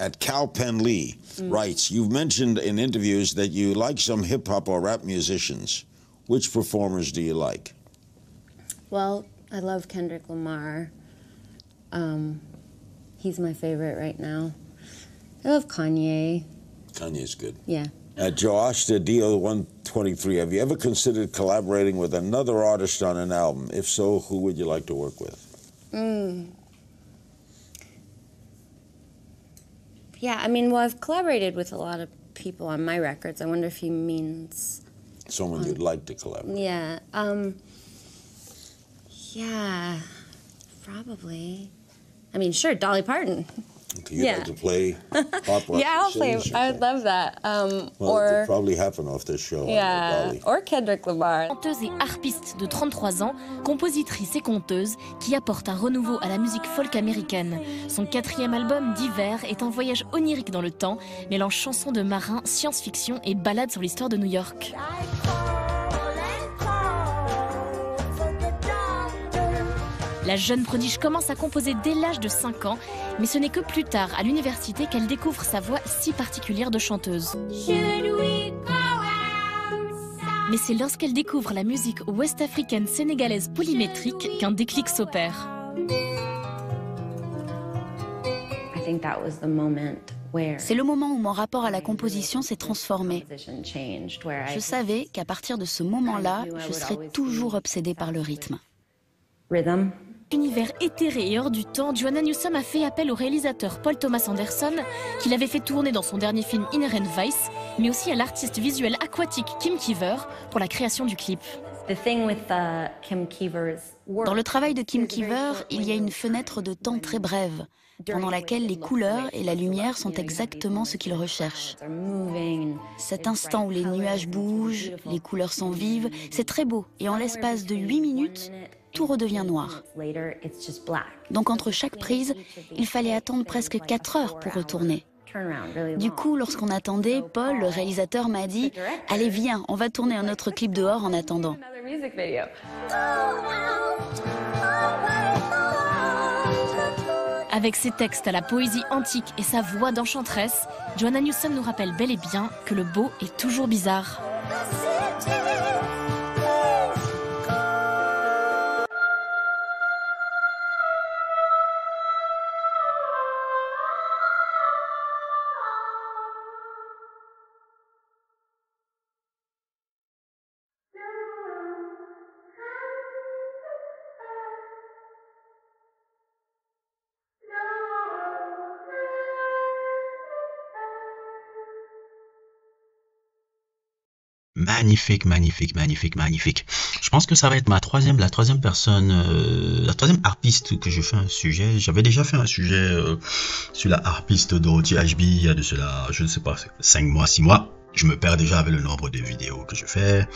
at Cal Penn Lee writes, you've mentioned in interviews that you like some hip-hop or rap musicians. Which performers do you like? Well, I love Kendrick Lamar. He's my favorite right now. I love Kanye. Kanye's good. Yeah. Josh, the DO-123, have you ever considered collaborating with another artist on an album? If so, who would you like to work with? Yeah, I mean, well, I've collaborated with a lot of people on my records. I wonder if he means... Someone you'd like to collaborate. Yeah. Yeah, probably. I mean, sure, Dolly Parton. Okay, you'd like to play pop rock? Yeah, I'll play. I would love that. Well, or it could probably happen off this show. yeah, or Kendrick Lamar. Chanteuse et harpiste de 33 ans, compositrice et conteuse qui apporte un renouveau à la musique folk américaine. Son 4e album, D'hiver, est un voyage onirique dans le temps, mêlant chansons de marins, science-fiction et ballades sur l'histoire de New York. La jeune prodige commence à composer dès l'âge de 5 ans, mais ce n'est que plus tard, à l'université, qu'elle découvre sa voix si particulière de chanteuse. Mais c'est lorsqu'elle découvre la musique ouest-africaine sénégalaise polymétrique qu'un déclic s'opère. C'est le moment où mon rapport à la composition s'est transformé. Je savais qu'à partir de ce moment-là, je serais toujours obsédée par le rythme. Univers éthéré et hors du temps, Joanna Newsom a fait appel au réalisateur Paul Thomas Anderson, qui l'avait fait tourner dans son dernier film Inherent Vice, mais aussi à l'artiste visuel aquatique Kim Keever pour la création du clip. Dans le travail de Kim Keever, il y a une fenêtre de temps très brève, pendant laquelle les couleurs et la lumière sont exactement ce qu'il recherche. Cet instant où les nuages bougent, les couleurs sont vives, c'est très beau, et en l'espace de 8 minutes, tout redevient noir. Donc entre chaque prise, il fallait attendre presque 4 heures pour retourner. Du coup, lorsqu'on attendait, Paul, le réalisateur, m'a dit « Allez, viens, on va tourner un autre clip dehors en attendant. » Avec ses textes à la poésie antique et sa voix d'enchanteresse, Joanna Newsom nous rappelle bel et bien que le beau est toujours bizarre. Magnifique, magnifique, magnifique, magnifique. Je pense que ça va être la troisième personne, la troisième harpiste que je fais un sujet. J'avais déjà fait un sujet sur la harpiste Dorothy Ashby il y a de cela, je ne sais pas, 5 mois, 6 mois. Je me perds déjà avec le nombre de vidéos que je fais.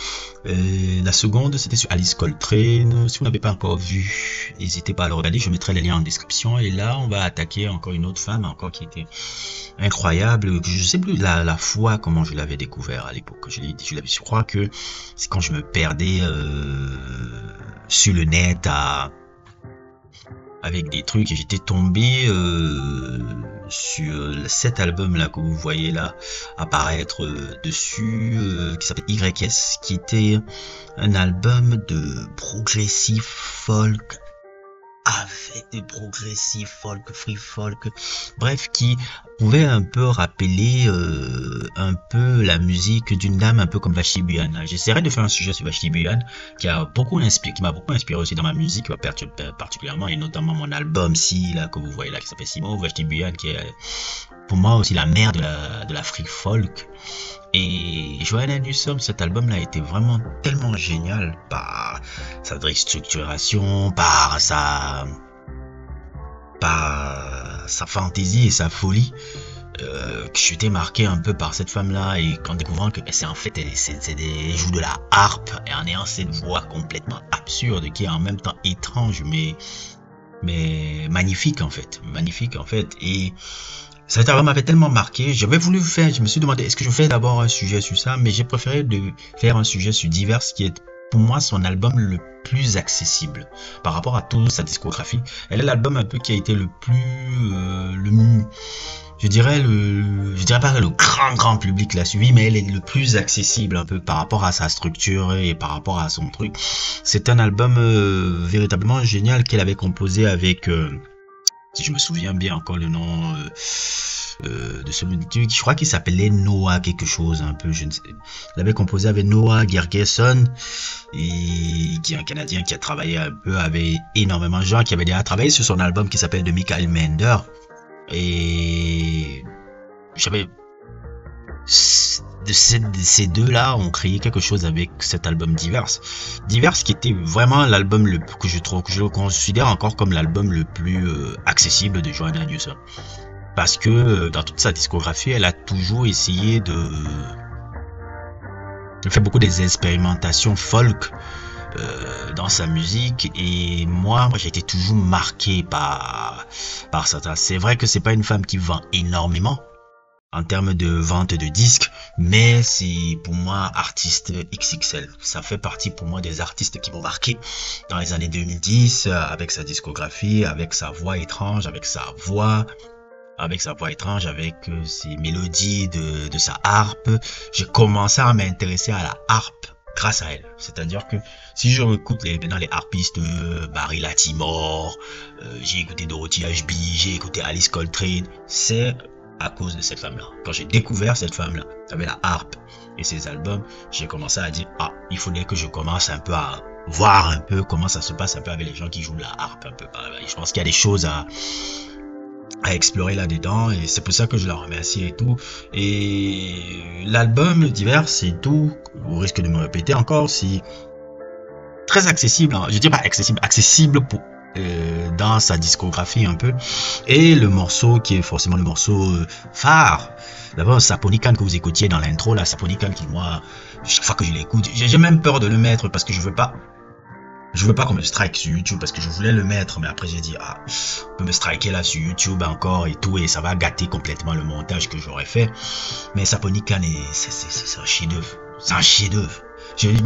Et la seconde, c'était sur Alice Coltrane. Si vous n'avez pas encore vu, n'hésitez pas à le regarder. Je mettrai les liens en description. Et là, on va attaquer encore une autre femme, encore qui était incroyable. Je sais plus la fois comment je l'avais découvert à l'époque. Je crois que c'est quand je me perdais sur le net avec des trucs et j'étais tombé sur cet album là que vous voyez là apparaître dessus qui s'appelle YS, qui était un album de progressive folk avec des progressifs folk, free folk, bref, qui pouvait un peu rappeler un peu la musique d'une dame un peu comme Vashti Bunyan. J'essaierai de faire un sujet sur Vashti Bunyan qui m'a beaucoup inspiré aussi dans ma musique particulièrement, et notamment mon album Si là que vous voyez là qui s'appelle Simo. Vashti Bunyan qui est pour moi aussi la mère de la free folk. Et Joanna Newsom, cet album-là était vraiment tellement génial par sa structuration, par sa fantaisie et sa folie, que j'étais marqué un peu par cette femme-là, et qu'en découvrant que c'est en fait elle joue de la harpe et en ayant cette voix complètement absurde qui est en même temps étrange mais magnifique en fait, et cet album m'avait tellement marqué. J'avais voulu faire, je me suis demandé est-ce que je fais d'abord un sujet sur ça, mais j'ai préféré de faire un sujet sur Divers qui est pour moi son album le plus accessible par rapport à toute sa discographie. Elle est l'album un peu qui a été le plus, je dirais pas le grand public l'a suivi, mais elle est le plus accessible un peu par rapport à sa structure et par rapport à son truc. C'est un album véritablement génial qu'elle avait composé avec, si je me souviens bien encore le nom de celui, je crois qu'il s'appelait Noah quelque chose un peu, je ne sais. Il avait composé avec Noah Gergesson, et qui est un Canadien qui a travaillé un peu avec énormément de gens, qui avait déjà travaillé sur son album qui s'appelle de Michael Mender. Et j'avais ces deux-là ont créé quelque chose avec cet album Divers qui était vraiment l'album que je le considère encore comme l'album le plus accessible de Joanna Newsom, parce que dans toute sa discographie elle a toujours essayé de faire beaucoup des expérimentations folk dans sa musique, et moi j'ai été toujours marqué par ça. C'est vrai que c'est pas une femme qui vend énormément en termes de vente de disques, mais c'est pour moi artiste XXL. Ça fait partie pour moi des artistes qui m'ont marqué dans les années 2010 avec sa discographie, avec sa voix étrange, avec ses mélodies de sa harpe. J'ai commencé à m'intéresser à la harpe grâce à elle. C'est-à-dire que si je écoute les harpistes, Barry Latimore, j'ai écouté Dorothy Ashby, j'ai écouté Alice Coltrane, c'est à cause de cette femme-là. Quand j'ai découvert cette femme-là avec la harpe et ses albums, j'ai commencé à dire, il faudrait que je commence un peu à voir un peu comment ça se passe un peu avec les gens qui jouent la harpe un peu. Je pense qu'il y a des choses à explorer là-dedans, et c'est pour ça que je la remercie et tout. Et l'album Divers et tout, au risque de me répéter encore, c'est très accessible, je dis pas accessible pour dans sa discographie un peu. Et le morceau qui est forcément le morceau phare, d'abord Saponican que vous écoutiez dans l'intro, là, Saponican qui, moi, chaque fois que je l'écoute, j'ai même peur de le mettre parce que je veux pas qu'on me strike sur YouTube, parce que je voulais le mettre, mais après j'ai dit, on peut me striker là sur YouTube encore et tout, et ça va gâter complètement le montage que j'aurais fait. Mais Saponican, c'est un chef-d'œuvre. C'est un chef-d'œuvre.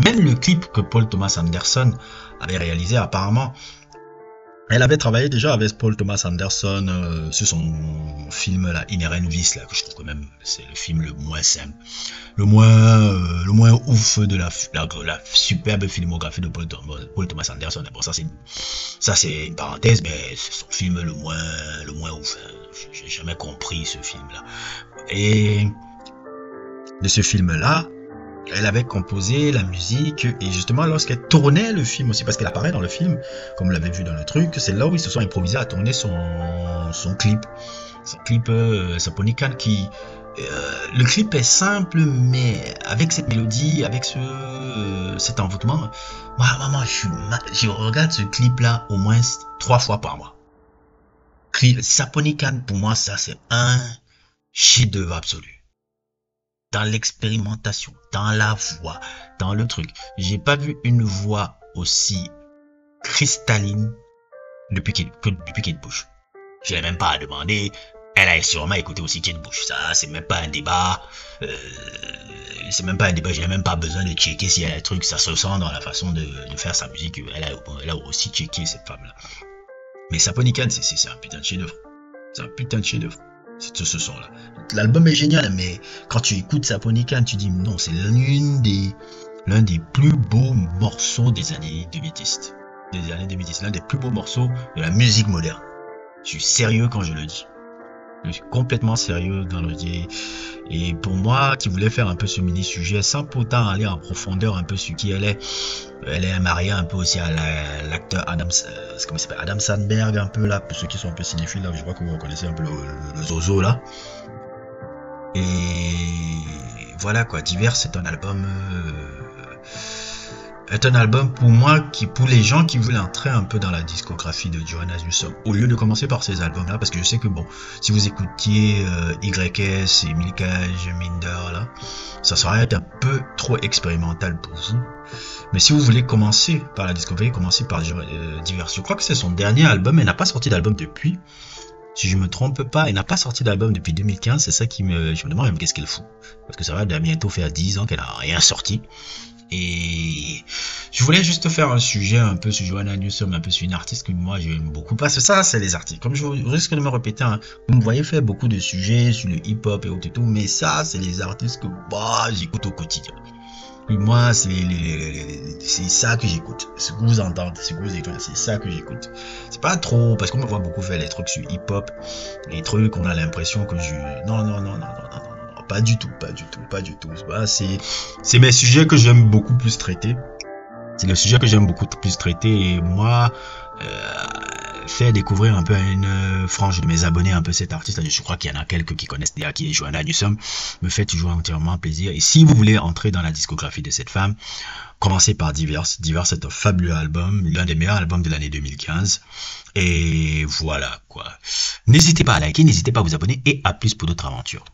Même le clip que Paul Thomas Anderson avait réalisé, apparemment, elle avait travaillé déjà avec Paul Thomas Anderson sur son film là, Inherent Vice, là, que je trouve quand même c'est le film le moins simple, le moins ouf de la superbe filmographie de Paul Thomas Anderson. Bon, ça c'est une parenthèse, mais c'est son film le moins ouf. J'ai jamais compris ce film là. Et de ce film là, elle avait composé la musique, et justement lorsqu'elle tournait le film aussi, parce qu'elle apparaît dans le film, comme vous l'avez vu dans le truc, c'est là où ils se sont improvisés à tourner son clip. Son clip Saponican qui... le clip est simple, mais avec cette mélodie, avec cet envoûtement, moi je regarde ce clip là au moins 3 fois par mois. Saponican, pour moi, ça c'est un chef-d'œuvre absolu. Dans l'expérimentation, dans la voix, dans le truc. J'ai pas vu une voix aussi cristalline depuis Kate Bush. Je l'ai même pas demandé. Elle a sûrement écouté aussi Kate Bush. Ça, c'est même pas un débat. J'ai même pas besoin de checker s'il y a des trucs. Ça se sent dans la façon de faire sa musique. Elle a aussi checké cette femme-là. Mais Saponican, c'est un putain de chef-d'œuvre. C'est un putain de chef-d'œuvre. C'est ce son-là. L'album est génial, mais quand tu écoutes Saponican, tu dis non, c'est l'un des plus beaux morceaux des années 2010. L'un des plus beaux morceaux de la musique moderne. Je suis sérieux quand je le dis. Je suis complètement sérieux dans le dire. Et pour moi, qui voulais faire un peu ce mini-sujet, sans pourtant aller en profondeur un peu sur qui elle est mariée un peu aussi à l'acteur Adam Sandberg, un peu là, pour ceux qui sont un peu cinéphiles, là, je crois que vous reconnaissez un peu le zozo là. Et voilà quoi, Divers, c'est un album pour moi, pour les gens qui veulent entrer un peu dans la discographie de Joanna Newsom, au lieu de commencer par ces albums là, parce que je sais que bon, si vous écoutiez YS et Milka Minder là, ça serait un peu trop expérimental pour vous. Mais si vous voulez commencer par la discographie, commencez par Divers. Je crois que c'est son dernier album. Elle n'a pas sorti d'album depuis, si je me trompe pas, elle n'a pas sorti d'album depuis 2015. C'est ça je me demande même qu'est-ce qu'elle fout, parce que ça va bientôt faire 10 ans qu'elle n'a rien sorti. Et je voulais juste faire un sujet un peu sur Joanna Newsom, un peu sur une artiste que moi j'aime beaucoup. Parce que ça, c'est les artistes. Comme je risque de me répéter, hein, vous me voyez faire beaucoup de sujets sur le hip-hop et autres et tout. Mais ça, c'est les artistes que j'écoute au quotidien. Et moi, c'est ça que j'écoute. Ce que vous entendez, ce que vous écoutez, c'est ça que j'écoute. C'est pas trop, parce qu'on me voit beaucoup faire les trucs sur hip-hop, les trucs, on a l'impression que non, pas du tout. C'est mes sujets que j'aime beaucoup plus traiter. C'est le sujet que j'aime beaucoup plus traiter. Et moi, faire découvrir un peu à une frange de mes abonnés un peu cet artiste, je crois qu'il y en a quelques qui connaissent déjà qui est Joanna Newsom, me fait toujours entièrement plaisir. Et si vous voulez entrer dans la discographie de cette femme, commencez par Diverse. Diverse est un fabuleux album, l'un des meilleurs albums de l'année 2015. Et voilà quoi. N'hésitez pas à liker, n'hésitez pas à vous abonner et à plus pour d'autres aventures.